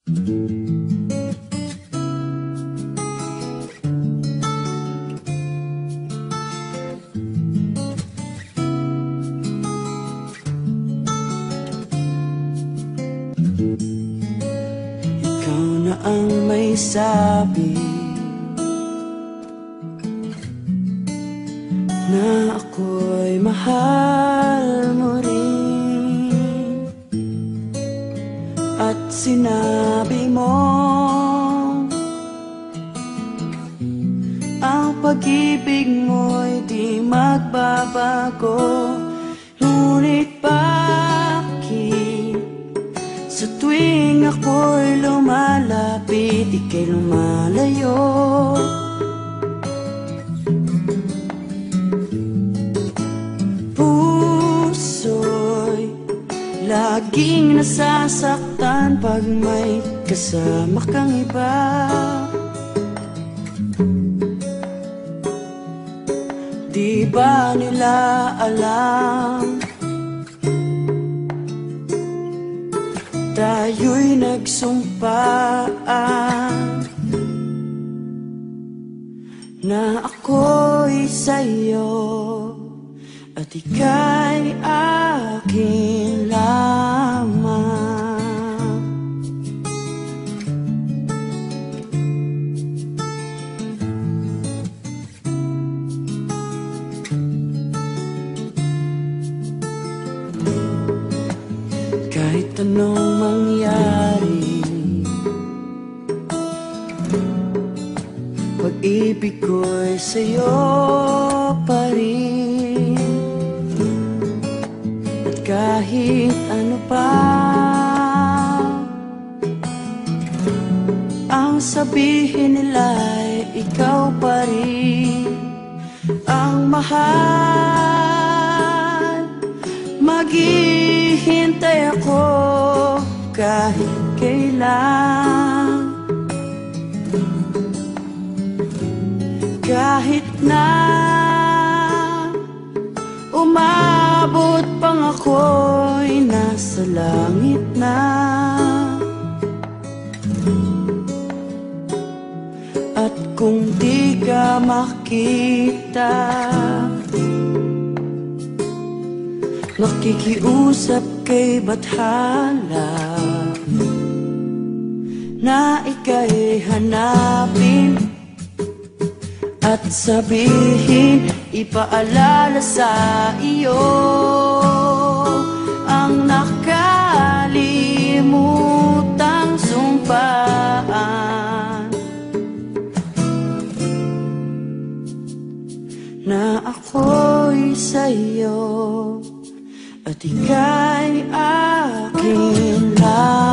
Ikaw na ang may sabi na ako'y mahal mo rin, at sinabi mo ang pag-ibig mo'y di magbabago. Ngunit bakit sa tuwing ako'y lumalapit, ika'y lumalayo? Puso'y laging nasasaktan pag may kasama kang iba. Di ba nila alam tayo'y nagsumpaan na ako'y sa'yo at ika'y akin lamang. Kahit anong mangyari, pag-ibig ko'y sa'yo pa rin. At kahit ano pa ang sabihin nila'y ikaw pa rin ang mahal. Maghihintay ako kahit kailan, kahit na umabot pang ako'y nasa langit na. At kung di ka makita, makikiusap kay Bathala na ika'y hanapin at sabihin, ipaalala sa iyo ang nakalimutang sumpaan, na ako'y sa'yo at ika'y akin lang.